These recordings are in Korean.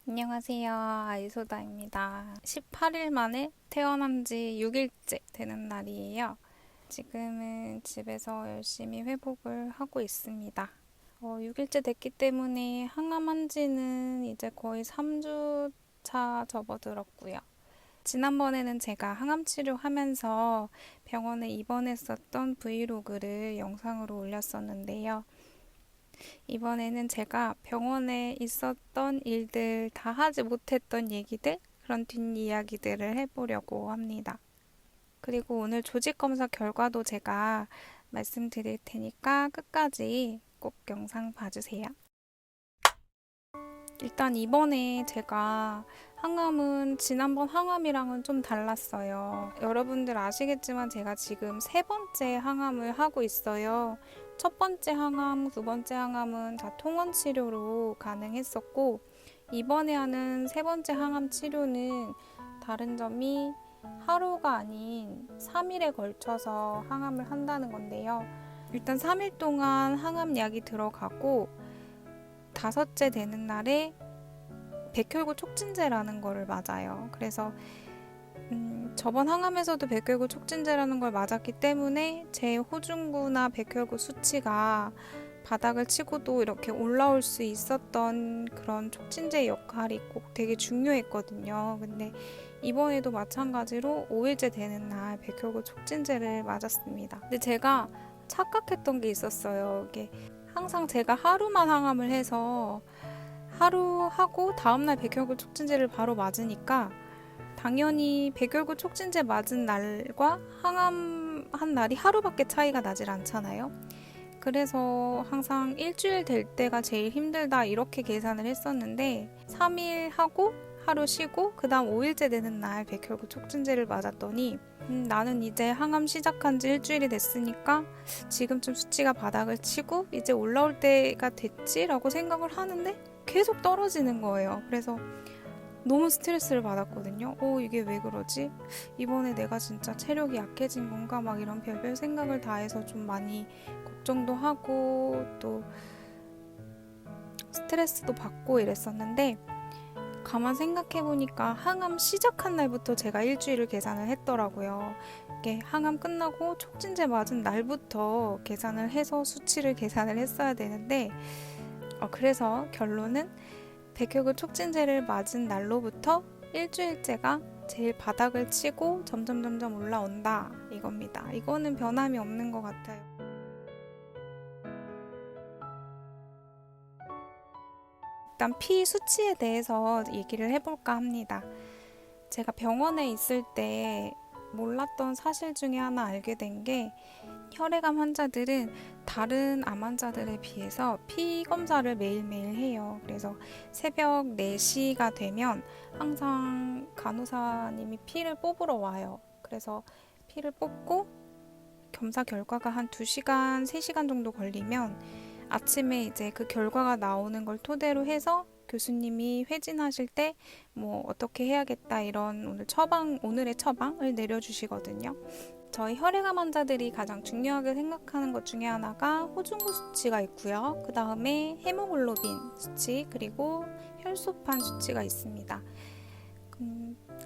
안녕하세요. 아이소다입니다. 18일 만에 태어난 지 6일째 되는 날이에요. 지금은 집에서 열심히 회복을 하고 있습니다. 6일째 됐기 때문에 항암한 지는 이제 거의 3주 차 접어들었고요. 지난번에는 제가 항암 치료하면서 병원에 입원했었던 브이로그를 영상으로 올렸었는데요. 이번에는 제가 병원에 있었던 일들, 다 하지 못했던 얘기들, 그런 뒷이야기들을 해보려고 합니다. 그리고 오늘 조직검사 결과도 제가 말씀드릴 테니까 끝까지 꼭 영상 봐주세요. 일단 이번에 제가 항암은 지난번 항암이랑은 좀 달랐어요. 여러분들 아시겠지만 제가 지금 세 번째 항암을 하고 있어요. 첫 번째 항암, 두 번째 항암은 다 통원 치료로 가능했었고, 이번에 하는 세 번째 항암 치료는 다른 점이 하루가 아닌 3일에 걸쳐서 항암을 한다는 건데요. 일단 3일 동안 항암약이 들어가고, 다섯째 되는 날에 백혈구 촉진제라는 거를 맞아요. 그래서 저번 항암에서도 백혈구 촉진제라는 걸 맞았기 때문에 제 호중구나 백혈구 수치가 바닥을 치고도 이렇게 올라올 수 있었던 그런 촉진제 역할이 꼭 되게 중요했거든요. 근데 이번에도 마찬가지로 5일째 되는 날 백혈구 촉진제를 맞았습니다. 근데 제가 착각했던 게 있었어요. 이게 항상 제가 하루만 항암을 해서 하루 하고 다음날 백혈구 촉진제를 바로 맞으니까 당연히 백혈구 촉진제 맞은 날과 항암한 날이 하루밖에 차이가 나질 않잖아요. 그래서 항상 일주일 될 때가 제일 힘들다 이렇게 계산을 했었는데 3일 하고 하루 쉬고 그 다음 5일째 되는 날 백혈구 촉진제를 맞았더니 나는 이제 항암 시작한 지 일주일이 됐으니까 지금쯤 수치가 바닥을 치고 이제 올라올 때가 됐지라고 생각을 하는데 계속 떨어지는 거예요. 그래서 너무 스트레스를 받았거든요. 이게 왜 그러지? 이번에 내가 진짜 체력이 약해진 건가? 막 이런 별별 생각을 다 해서 좀 많이 걱정도 하고 또 스트레스도 받고 이랬었는데 가만 생각해보니까 항암 시작한 날부터 제가 일주일을 계산을 했더라고요. 이게 항암 끝나고 촉진제 맞은 날부터 계산을 해서 수치를 계산을 했어야 되는데 그래서 결론은 백혈구 촉진제를 맞은 날로부터 일주일째가 제일 바닥을 치고 점점 올라온다 이겁니다. 이거는 변함이 없는 것 같아요. 일단 피 수치에 대해서 얘기를 해볼까 합니다. 제가 병원에 있을 때 몰랐던 사실 중에 하나 알게 된 게 혈액암 환자들은 다른 암 환자들에 비해서 피 검사를 매일매일 해요. 그래서 새벽 4시가 되면 항상 간호사님이 피를 뽑으러 와요. 그래서 피를 뽑고 검사 결과가 한 2시간, 3시간 정도 걸리면 아침에 이제 그 결과가 나오는 걸 토대로 해서 교수님이 회진하실 때 뭐 어떻게 해야겠다 이런 오늘의 처방을 내려주시거든요. 저희 혈액암 환자들이 가장 중요하게 생각하는 것 중에 하나가 호중구 수치가 있고요. 그 다음에 헤모글로빈 수치 그리고 혈소판 수치가 있습니다.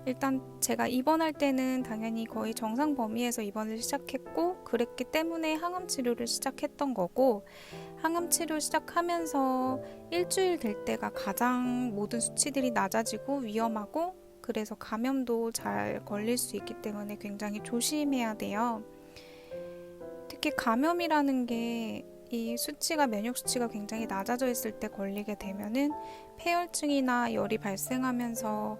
일단 제가 입원할 때는 당연히 거의 정상 범위에서 입원을 시작했고 그랬기 때문에 항암 치료를 시작했던 거고 항암 치료 시작하면서 일주일 될 때가 가장 모든 수치들이 낮아지고 위험하고 그래서 감염도 잘 걸릴 수 있기 때문에 굉장히 조심해야 돼요. 특히 감염이라는 게 이 수치가 면역 수치가 굉장히 낮아져 있을 때 걸리게 되면은 폐혈증이나 열이 발생하면서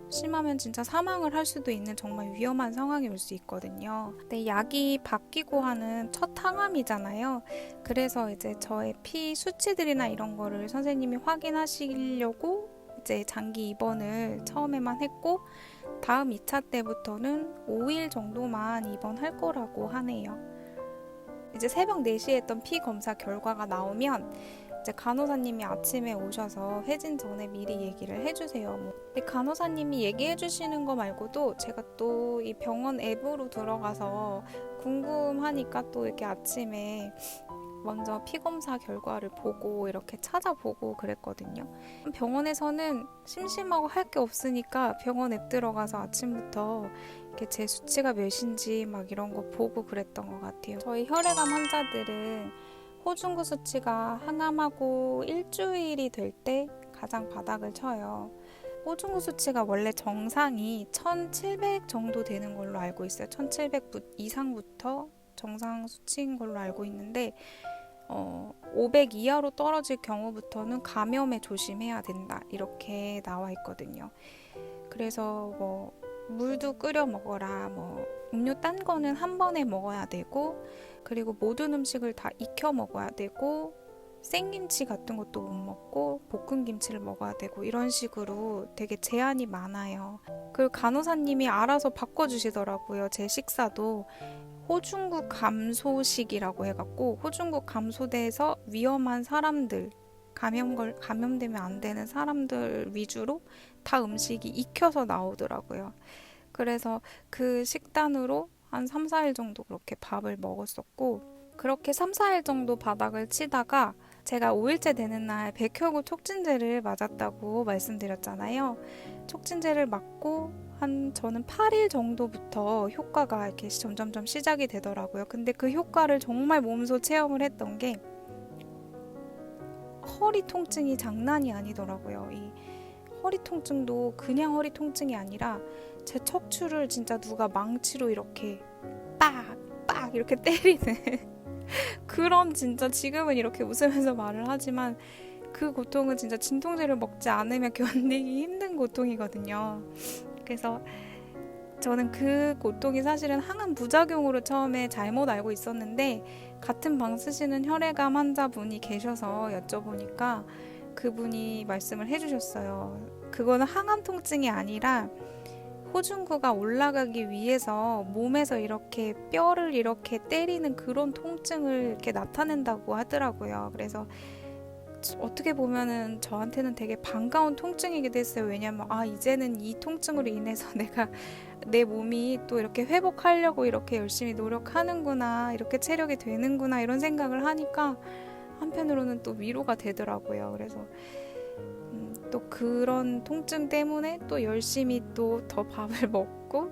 심하면 진짜 사망을 할 수도 있는 정말 위험한 상황이 올 수 있거든요. 근데 약이 바뀌고 하는 첫 항암이잖아요. 그래서 이제 저의 피 수치들이나 이런 거를 선생님이 확인하시려고 이제 장기 입원을 처음에만 했고 다음 2차 때부터는 5일 정도만 입원할 거라고 하네요. 이제 새벽 4시에 했던 피 검사 결과가 나오면 이제 간호사님이 아침에 오셔서 회진 전에 미리 얘기를 해주세요. 근데 간호사님이 얘기해 주시는 거 말고도 제가 또 이 병원 앱으로 들어가서 궁금하니까 또 이렇게 아침에 먼저 피검사 결과를 보고 이렇게 찾아보고 그랬거든요. 병원에서는 심심하고 할 게 없으니까 병원 앱 들어가서 아침부터 이렇게 제 수치가 몇인지 막 이런 거 보고 그랬던 것 같아요. 저희 혈액암 환자들은 호중구 수치가 항암하고 일주일이 될 때 가장 바닥을 쳐요. 호중구 수치가 원래 정상이 1700 정도 되는 걸로 알고 있어요. 1700 이상부터 정상 수치인 걸로 알고 있는데 500 이하로 떨어질 경우부터는 감염에 조심해야 된다 이렇게 나와 있거든요. 그래서 뭐 물도 끓여 먹어라, 뭐 음료 딴 거는 한 번에 먹어야 되고, 그리고 모든 음식을 다 익혀 먹어야 되고, 생김치 같은 것도 못 먹고 볶은 김치를 먹어야 되고 이런 식으로 되게 제한이 많아요. 그리고 간호사님이 알아서 바꿔주시더라고요. 제 식사도 호중구 감소식이라고 해갖고 호중구 감소돼서 위험한 사람들, 감염되면 안 되는 사람들 위주로 다 음식이 익혀서 나오더라고요. 그래서 그 식단으로 한 3, 4일 정도 그렇게 밥을 먹었었고, 그렇게 3, 4일 정도 바닥을 치다가 제가 5일째 되는 날 백혈구 촉진제를 맞았다고 말씀드렸잖아요. 촉진제를 맞고 저는 8일 정도부터 효과가 이렇게 점점점 시작이 되더라고요. 근데 그 효과를 정말 몸소 체험을 했던 게 허리 통증이 장난이 아니더라고요. 이 허리 통증도 그냥 허리 통증이 아니라 제 척추를 진짜 누가 망치로 이렇게 빡 이렇게 때리는 그런, 진짜 지금은 이렇게 웃으면서 말을 하지만 그 고통은 진짜 진통제를 먹지 않으면 견디기 힘든 고통이거든요. 그래서 저는 그 고통이 사실은 항암 부작용으로 처음에 잘못 알고 있었는데, 같은 방 쓰시는 혈액암 환자분이 계셔서 여쭤보니까 그분이 말씀을 해주셨어요. 그거는 항암 통증이 아니라 호중구가 올라가기 위해서 몸에서 이렇게 뼈를 이렇게 때리는 그런 통증을 이렇게 나타낸다고 하더라고요. 그래서 어떻게 보면은 저한테는 되게 반가운 통증이기도 했어요. 왜냐면 이제는 이 통증으로 인해서 내가 내 몸이 또 이렇게 회복하려고 이렇게 열심히 노력하는구나, 이렇게 체력이 되는구나, 이런 생각을 하니까 한편으로는 또 위로가 되더라고요. 그래서 또 그런 통증 때문에 또 열심히 또 더 밥을 먹고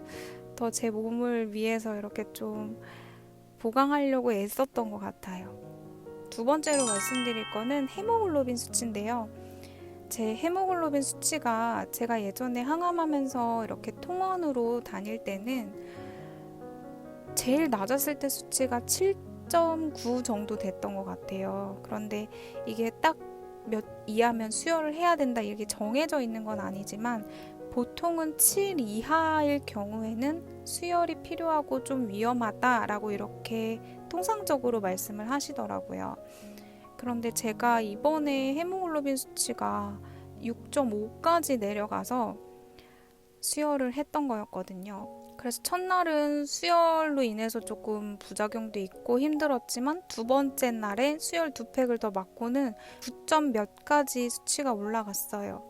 더 제 몸을 위해서 이렇게 좀 보강하려고 애썼던 것 같아요. 두 번째로 말씀드릴 거는 헤모글로빈 수치인데요. 제 헤모글로빈 수치가 제가 예전에 항암하면서 이렇게 통원으로 다닐 때는 제일 낮았을 때 수치가 7.9 정도 됐던 것 같아요. 그런데 이게 딱 몇 이하면 수혈을 해야 된다 이렇게 정해져 있는 건 아니지만 보통은 7 이하일 경우에는 수혈이 필요하고 좀 위험하다라고 이렇게 통상적으로 말씀을 하시더라고요. 그런데 제가 이번에 헤모글로빈 수치가 6.5까지 내려가서 수혈을 했던 거였거든요. 그래서 첫날은 수혈로 인해서 조금 부작용도 있고 힘들었지만 두 번째 날에 수혈 2팩을 더 맞고는 9점 몇까지 수치가 올라갔어요.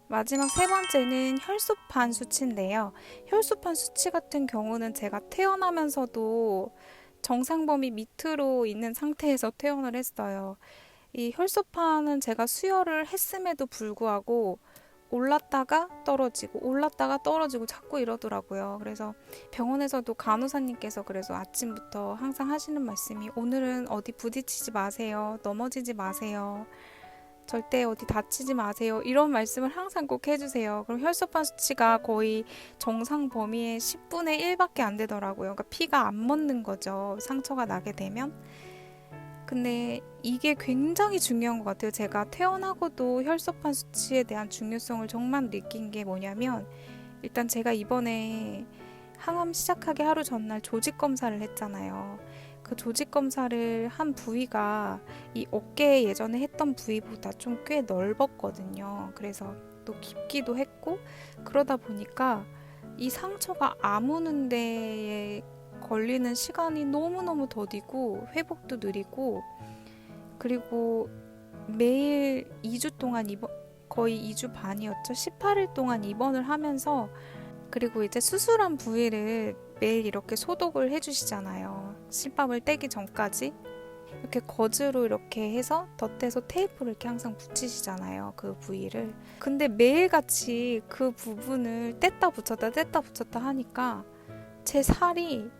마지막 세 번째는 혈소판 수치인데요. 혈소판 수치 같은 경우는 제가 태어나면서도 정상 범위 밑으로 있는 상태에서 퇴원을 했어요. 이 혈소판은 제가 수혈을 했음에도 불구하고 올랐다가 떨어지고 자꾸 이러더라고요. 그래서 병원에서도 간호사님께서 그래서 아침부터 항상 하시는 말씀이 오늘은 어디 부딪히지 마세요. 넘어지지 마세요. 절대 어디 다치지 마세요. 이런 말씀을 항상 꼭 해주세요. 그럼 혈소판 수치가 거의 정상 범위의 10분의 1밖에 안 되더라고요. 그러니까 피가 안 멎는 거죠. 상처가 나게 되면. 근데 이게 굉장히 중요한 것 같아요. 제가 퇴원하고도 혈소판 수치에 대한 중요성을 정말 느낀 게 뭐냐면, 일단 제가 이번에 항암 시작하기 하루 전날 조직 검사를 했잖아요. 그 조직 검사를 한 부위가 이 어깨에 예전에 했던 부위보다 좀 꽤 넓었거든요. 그래서 또 깊기도 했고, 그러다 보니까 이 상처가 아무는 데에 걸리는 시간이 너무너무 더디고 회복도 느리고, 그리고 매일 2주 동안 거의 2주 반이었죠. 18일 동안 입원을 하면서, 그리고 이제 수술한 부위를 매일 이렇게 소독을 해주시잖아요. 실밥을 떼기 전까지. 이렇게 거즈로 이렇게 해서 덧대서 테이프를 이렇게 항상 붙이시잖아요. 그 부위를. 근데 매일같이 그 부분을 뗐다 붙였다 하니까 제 살이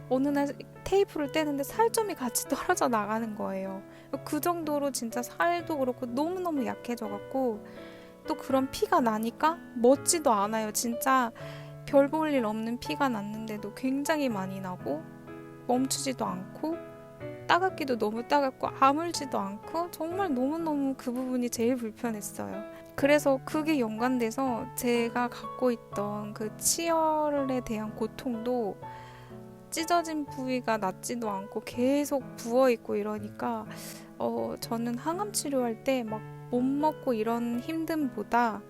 어느 날 테이프를 떼는데 살점이 같이 떨어져 나가는 거예요. 그 정도로 진짜 살도 그렇고 너무너무 약해져갖고 또 그런 피가 나니까 멋지도 않아요. 진짜 별 볼 일 없는 피가 났는데도 굉장히 많이 나고 멈추지도 않고 따갑기도 너무 따갑고 아물지도 않고 정말 너무너무 그 부분이 제일 불편했어요. 그래서 그게 연관돼서 제가 갖고 있던 그 치열에 대한 고통도 찢어진 부위가 낫지도 않고 계속 부어있고 이러니까 저는 항암 치료할 때 막 못 먹고 이런 힘듦보다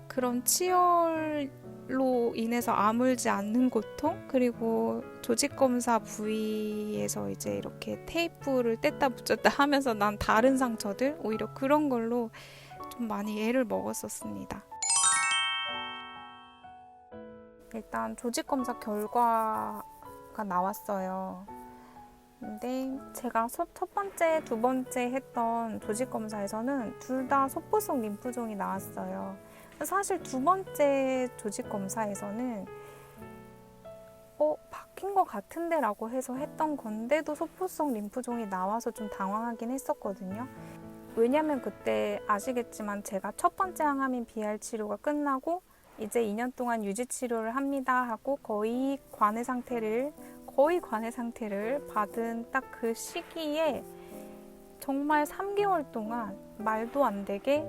그런 치열로 인해서 아물지 않는 고통, 그리고 조직검사 부위에서 이제 이렇게 테이프를 뗐다 붙였다 하면서 난 다른 상처들, 오히려 그런 걸로 좀 많이 애를 먹었었습니다. 일단 조직검사 결과가 나왔어요. 근데 제가 첫 번째, 두 번째 했던 조직검사에서는 둘 다 속보성 림프종이 나왔어요. 사실 두 번째 조직검사에서는 바뀐 것 같은데 라고 해서 했던 건데도 속보성 림프종이 나와서 좀 당황하긴 했었거든요. 왜냐면 그때 아시겠지만 제가 첫 번째 항암인 BR 치료가 끝나고 이제 2년 동안 유지 치료를 합니다 하고 거의 관해 상태를 받은 딱 그 시기에 정말 3개월 동안 말도 안 되게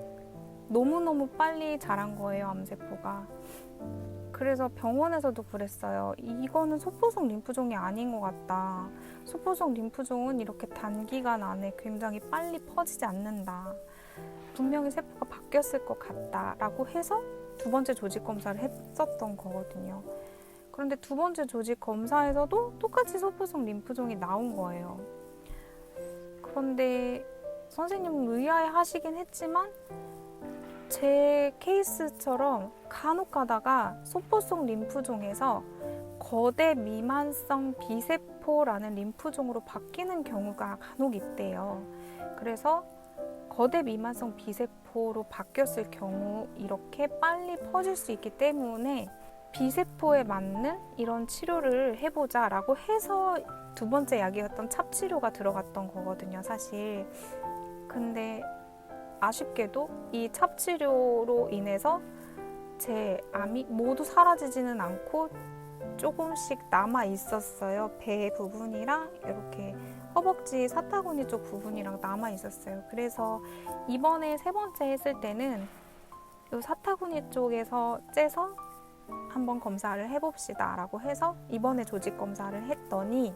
너무너무 빨리 자란 거예요, 암세포가. 그래서 병원에서도 그랬어요. 이거는 속보성 림프종이 아닌 것 같다. 속보성 림프종은 이렇게 단기간 안에 굉장히 빨리 퍼지지 않는다. 분명히 세포가 바뀌었을 것 같다 라고 해서 두 번째 조직 검사를 했었던 거거든요. 그런데 두 번째 조직 검사에서도 똑같이 속보성 림프종이 나온 거예요. 그런데 선생님은 의아해 하시긴 했지만 제 케이스처럼 간혹 가다가 속보성 림프종에서 거대 미만성 B세포라는 림프종으로 바뀌는 경우가 간혹 있대요. 그래서 거대 미만성 B세포로 바뀌었을 경우 이렇게 빨리 퍼질 수 있기 때문에 B세포에 맞는 이런 치료를 해보자 라고 해서 두 번째 약이었던 찹치료가 들어갔던 거거든요, 사실. 근데 아쉽게도 이 찹치료로 인해서 제 암이 모두 사라지지는 않고 조금씩 남아 있었어요. 배 부분이랑 이렇게 허벅지 사타구니 쪽 부분이랑 남아 있었어요. 그래서 이번에 세 번째 했을 때는 이 사타구니 쪽에서 째서 한번 검사를 해봅시다 라고 해서 이번에 조직 검사를 했더니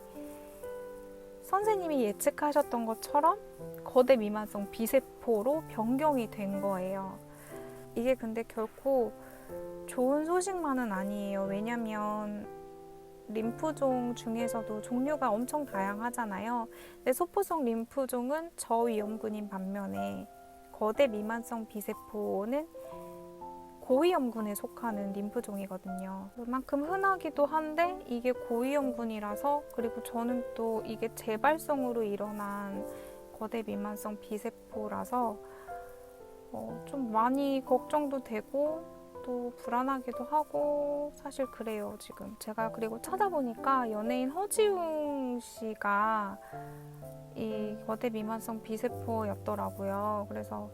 선생님이 예측하셨던 것처럼 거대 미만성 B세포로 변경이 된 거예요. 이게 근데 결코 좋은 소식만은 아니에요. 왜냐면 림프종 중에서도 종류가 엄청 다양하잖아요. 근데 소포성 림프종은 저위험군인 반면에 거대 미만성 B세포는 고위험군에 속하는 림프종이거든요. 그만큼 흔하기도 한데 이게 고위험군이라서, 그리고 저는 또 이게 재발성으로 일어난 거대 미만성 B세포라서 좀 많이 걱정도 되고 또 불안하기도 하고 사실 그래요. 지금 제가 그리고 찾아보니까 연예인 허지웅 씨가 이 거대 미만성 B세포였더라고요. 그래서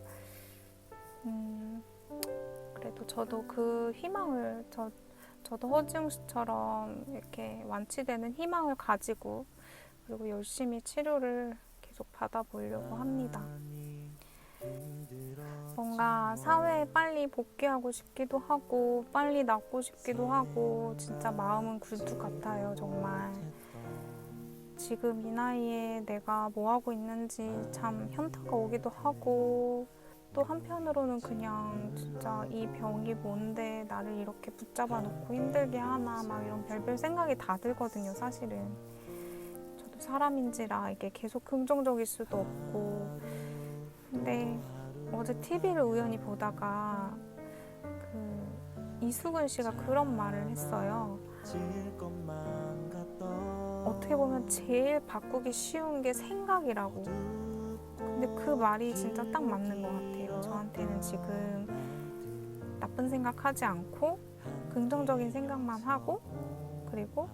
그래도 저도 그 희망을 저도 허지웅 씨처럼 이렇게 완치되는 희망을 가지고 그리고 열심히 치료를 계속 받아보려고 합니다. 뭔가 사회에 빨리 복귀하고 싶기도 하고 빨리 낫고 싶기도 하고 진짜 마음은 굴뚝 같아요. 정말 지금 이 나이에 내가 뭐하고 있는지 참 현타가 오기도 하고 또 한편으로는 그냥 진짜 이 병이 뭔데 나를 이렇게 붙잡아 놓고 힘들게 하나 막 이런 별별 생각이 다 들거든요. 사실은 저도 사람인지라 이게 계속 긍정적일 수도 없고. 근데 어제 TV를 우연히 보다가 이수근 씨가 그런 말을 했어요. 어떻게 보면 제일 바꾸기 쉬운 게 생각이라고. 근데 그 말이 진짜 딱 맞는 것 같아요. 저한테는 지금 나쁜 생각하지 않고 긍정적인 생각만 하고, 그리고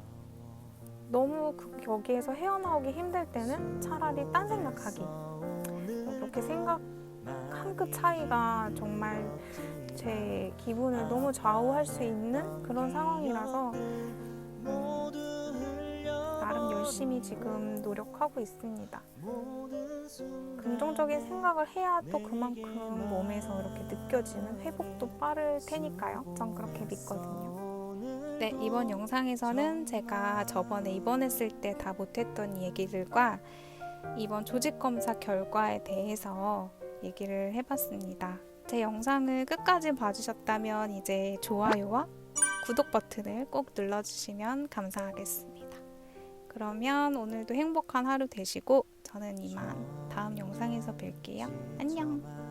너무 여기에서 헤어나오기 힘들 때는 차라리 딴 생각하기. 이렇게 생각 한 끗 차이가 정말 제 기분을 너무 좌우할 수 있는 그런 상황이라서 나름 열심히 지금 노력하고 있습니다. 긍정적인 생각을 해야 또 그만큼 몸에서 이렇게 느껴지는 회복도 빠를 테니까요. 전 그렇게 믿거든요. 네, 이번 영상에서는 제가 저번에 입원했을 때 다 못했던 얘기들과 이번 조직검사 결과에 대해서 얘기를 해봤습니다. 제 영상을 끝까지 봐주셨다면 이제 좋아요와 구독 버튼을 꼭 눌러주시면 감사하겠습니다. 그러면 오늘도 행복한 하루 되시고 저는 이만 다음 영상에서 뵐게요. 안녕!